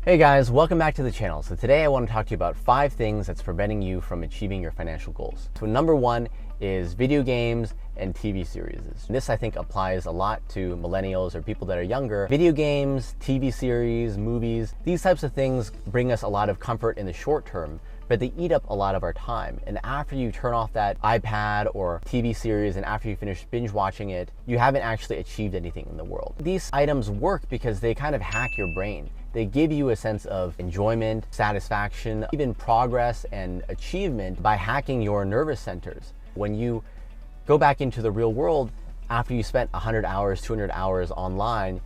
Hey guys, welcome back to the channel. So today I want to talk to you about 5 things that's preventing you from achieving your financial goals. So number 1 is video games and TV series. This I think applies a lot to millennials or people that are younger. Video games, TV series, movies, these types of things bring us a lot of comfort in the short term, but they eat up a lot of our time. And after you turn off that iPad or TV series and after you finish binge watching it, you haven't actually achieved anything in the world. These items work because they kind of hack your brain. They give you a sense of enjoyment, satisfaction, even progress and achievement by hacking your nervous centers. When you go back into the real world, after you spent 100 hours, 200 hours online,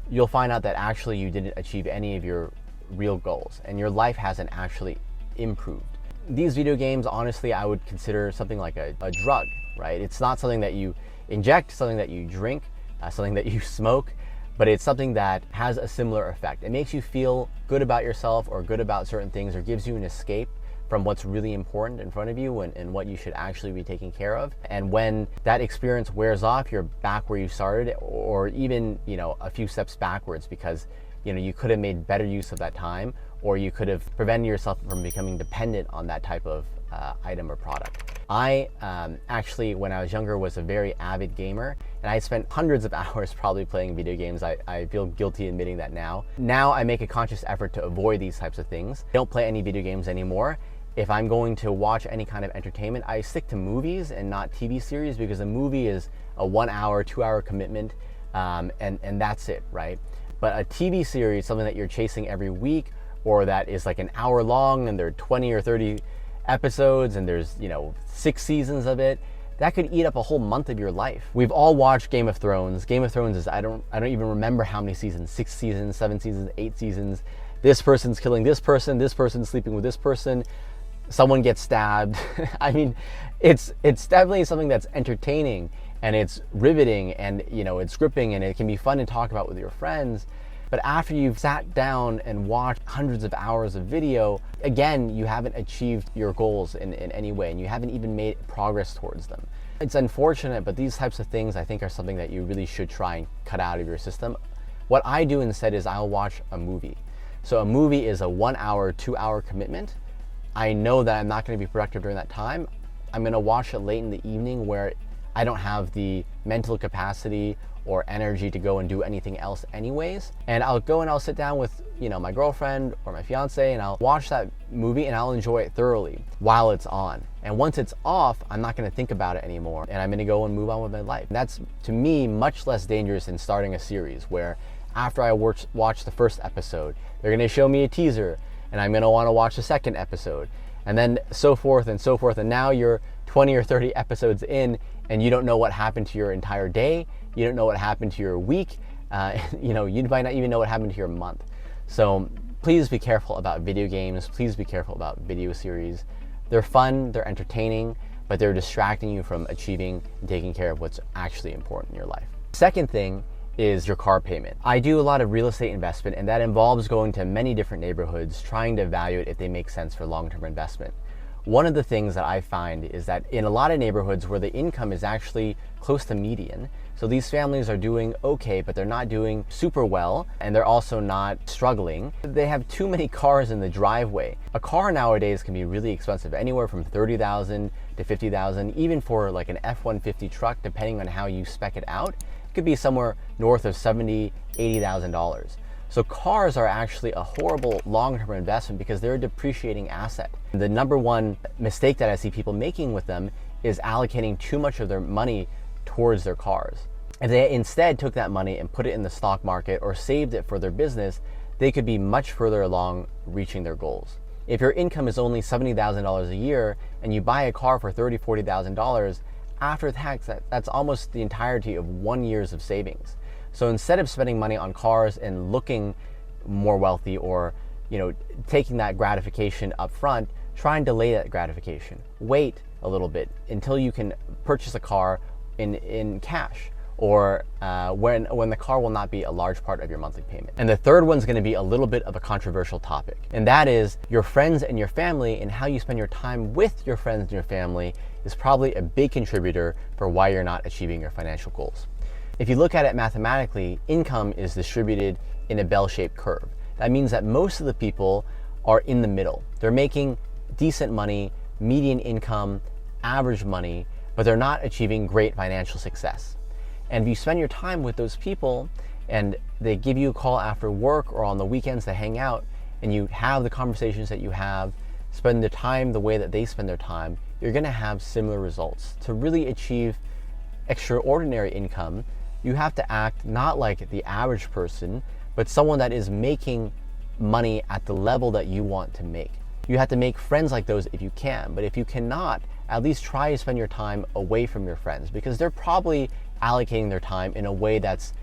you'll find out that actually you didn't achieve any of your real goals and your life hasn't actually improved. These video games, honestly, I would consider something like a drug, right? It's not something that you inject, something that you drink, something that you smoke, but it's something that has a similar effect. It makes you feel good about yourself or good about certain things, or gives you an escape from what's really important in front of you and what you should actually be taking care of. And when that experience wears off, you're back where you started, or even, a few steps backwards, because you could have made better use of that time, or you could have prevented yourself from becoming dependent on that type of item or product. I actually, when I was younger, was a very avid gamer, and I spent hundreds of hours probably playing video games. I feel guilty admitting that now. Now I make a conscious effort to avoid these types of things. I don't play any video games anymore. If I'm going to watch any kind of entertainment, I stick to movies and not TV series, because a movie is a 1 hour, 2 hour commitment, and that's it, right? But a TV series, something that you're chasing every week, or that is like an hour long and there are 20 or 30 episodes and there's 6 seasons of it, that could eat up a whole month of your life. We've all watched Game of Thrones. Game of Thrones is, I don't even remember how many seasons, 6 seasons, 7 seasons, 8 seasons. This person's killing this person's sleeping with this person, someone gets stabbed. I mean, it's definitely something that's entertaining and it's riveting and it's gripping and it can be fun to talk about with your friends. But after you've sat down and watched hundreds of hours of video, again, you haven't achieved your goals in any way, and you haven't even made progress towards them. It's unfortunate, but these types of things I think are something that you really should try and cut out of your system. What I do instead is I'll watch a movie. So a movie is a 1 hour, 2 hour commitment. I know that I'm not going to be productive during that time. I'm going to watch it late in the evening where I don't have the mental capacity or energy to go and do anything else anyways. And I'll go and I'll sit down with, my girlfriend or my fiance, and I'll watch that movie and I'll enjoy it thoroughly while it's on. And once it's off, I'm not gonna think about it anymore and I'm gonna go and move on with my life. And that's, to me, much less dangerous than starting a series where after I watch the first episode, they're gonna show me a teaser and I'm gonna wanna watch the second episode, and then so forth and so forth. And now you're 20 or 30 episodes in and you don't know what happened to your entire day. You don't know what happened to your week. You might not even know what happened to your month. So please be careful about video games. Please be careful about video series. They're fun, they're entertaining, but they're distracting you from achieving and taking care of what's actually important in your life. Second thing is your car payment. I do a lot of real estate investment, and that involves going to many different neighborhoods, trying to evaluate if they make sense for long-term investment. One of the things that I find is that in a lot of neighborhoods where the income is actually close to median, so these families are doing okay, but they're not doing super well, and they're also not struggling. They have too many cars in the driveway. A car nowadays can be really expensive, anywhere from $30,000 to $50,000, even for like an F-150 truck, depending on how you spec it out. It could be somewhere north of $70,000, $80,000. So cars are actually a horrible long-term investment because they're a depreciating asset. The number one mistake that I see people making with them is allocating too much of their money towards their cars. If they instead took that money and put it in the stock market or saved it for their business, they could be much further along reaching their goals. If your income is only $70,000 a year and you buy a car for $30,000, $40,000, after tax, that's almost the entirety of 1 year of savings. So instead of spending money on cars and looking more wealthy, or taking that gratification up front, try and delay that gratification. Wait a little bit until you can purchase a car in cash, or when the car will not be a large part of your monthly payment. And the third one's going to be a little bit of a controversial topic, and that is your friends and your family, and how you spend your time with your friends and your family is probably a big contributor for why you're not achieving your financial goals. If you look at it mathematically, income is distributed in a bell-shaped curve. That means that most of the people are in the middle. They're making decent money, median income, average money, but they're not achieving great financial success. And if you spend your time with those people and they give you a call after work or on the weekends to hang out, and you have the conversations that you have, spend the time the way that they spend their time, you're gonna have similar results. To really achieve extraordinary income, you have to act not like the average person, but someone that is making money at the level that you want to make. You have to make friends like those if you can, but if you cannot, at least try to spend your time away from your friends, because they're probably allocating their time in a way that's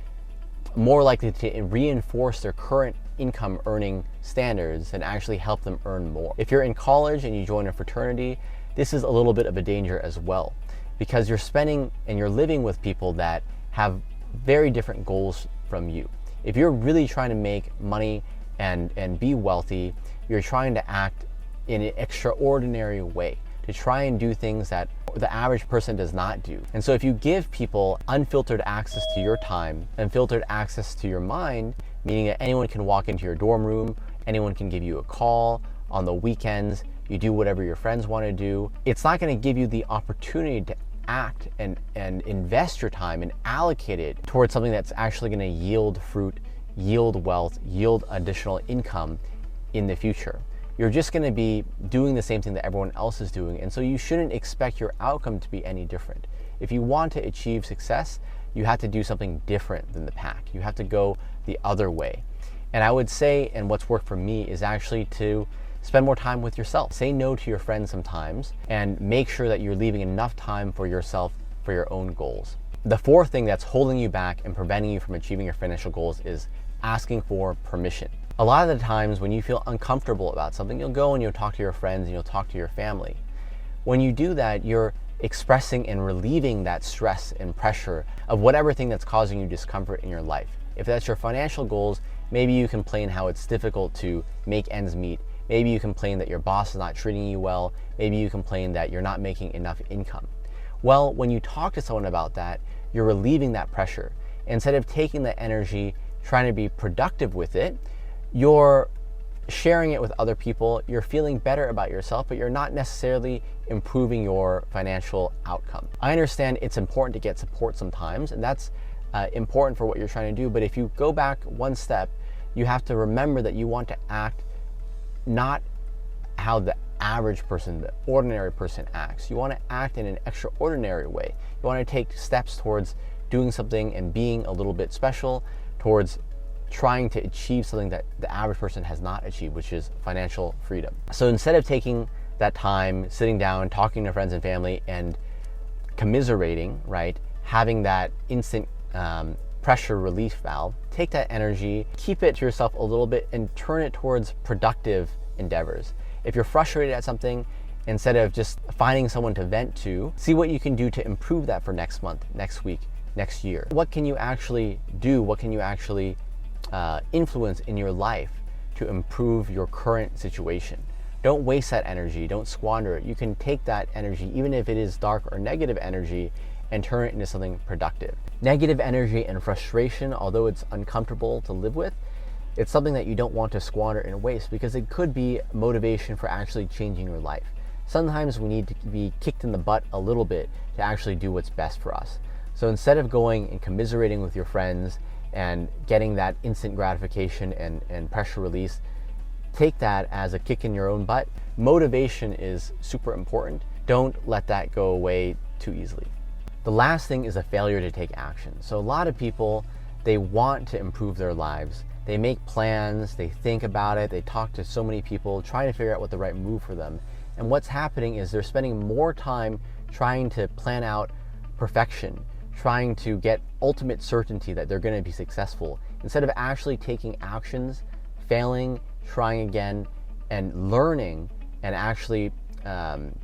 more likely to reinforce their current income earning standards and actually help them earn more. If you're in college and you join a fraternity, this is a little bit of a danger as well, because you're spending and you're living with people that have very different goals from you. If you're really trying to make money and be wealthy, you're trying to act in an extraordinary way, to try and do things that the average person does not do. And so if you give people unfiltered access to your time, unfiltered access to your mind, meaning that anyone can walk into your dorm room, anyone can give you a call on the weekends, you do whatever your friends want to do, it's not going to give you the opportunity to act and invest your time and allocate it towards something that's actually going to yield fruit, yield wealth, yield additional income in the future. You're just going to be doing the same thing that everyone else is doing, and so you shouldn't expect your outcome to be any different. If you want to achieve success, you have to do something different than the pack. You have to go the other way. And I would say, and what's worked for me, is actually to spend more time with yourself. Say no to your friends sometimes, and make sure that you're leaving enough time for yourself for your own goals. The fourth thing that's holding you back and preventing you from achieving your financial goals is asking for permission. A lot of the times when you feel uncomfortable about something, you'll go and you'll talk to your friends and you'll talk to your family. When you do that, you're expressing and relieving that stress and pressure of whatever thing that's causing you discomfort in your life. If that's your financial goals, maybe you complain how it's difficult to make ends meet. Maybe you complain that your boss is not treating you well. Maybe you complain that you're not making enough income. Well, when you talk to someone about that, you're relieving that pressure. Instead of taking the energy, trying to be productive with it, you're sharing it with other people, you're feeling better about yourself, but you're not necessarily improving your financial outcome. I understand it's important to get support sometimes, and that's important for what you're trying to do, but if you go back one step, you have to remember that you want to act not how the average person, the ordinary person acts. You want to act in an extraordinary way. You want to take steps towards doing something and being a little bit special, towards trying to achieve something that the average person has not achieved, which is financial freedom. So instead of taking that time, sitting down, talking to friends and family and commiserating, right, having that instant pressure relief valve, take that energy, keep it to yourself a little bit and turn it towards productive endeavors. If you're frustrated at something, instead of just finding someone to vent to, see what you can do to improve that for next month, next week, next year. What can you actually do? What can you actually influence in your life to improve your current situation? Don't waste that energy. Don't squander it. You can take that energy, even if it is dark or negative energy, and turn it into something productive. Negative energy and frustration, although it's uncomfortable to live with, it's something that you don't want to squander and waste, because it could be motivation for actually changing your life. Sometimes we need to be kicked in the butt a little bit to actually do what's best for us. So instead of going and commiserating with your friends and getting that instant gratification and pressure release, take that as a kick in your own butt. Motivation is super important. Don't let that go away too easily. The last thing is a failure to take action. So a lot of people, they want to improve their lives. They make plans, they think about it, they talk to so many people, trying to figure out what the right move for them. And what's happening is they're spending more time trying to plan out perfection, trying to get ultimate certainty that they're going to be successful, instead of actually taking actions, failing, trying again, and learning, and actually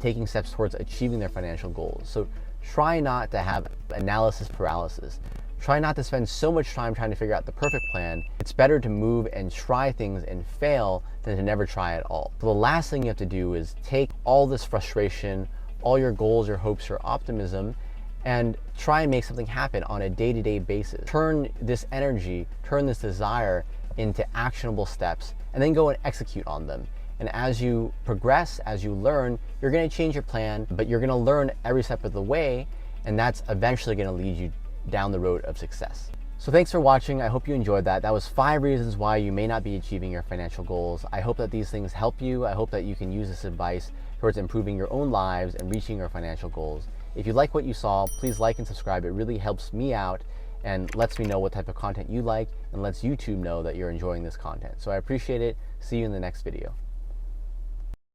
taking steps towards achieving their financial goals. So try not to have analysis paralysis. Try not to spend so much time trying to figure out the perfect plan. It's better to move and try things and fail than to never try at all. So the last thing you have to do is take all this frustration, all your goals, your hopes, your optimism, and try and make something happen on a day-to-day basis. Turn this energy, turn this desire, into actionable steps and then go and execute on them. And as you progress, as you learn, you're going to change your plan, but you're going to learn every step of the way, and that's eventually going to lead you down the road of success. So thanks for watching. I hope you enjoyed that. That was 5 reasons why you may not be achieving your financial goals. I hope that these things help you. I hope that you can use this advice towards improving your own lives and reaching your financial goals. If you like what you saw, please like and subscribe. It really helps me out and lets me know what type of content you like and lets YouTube know that you're enjoying this content. So I appreciate it. See you in the next video.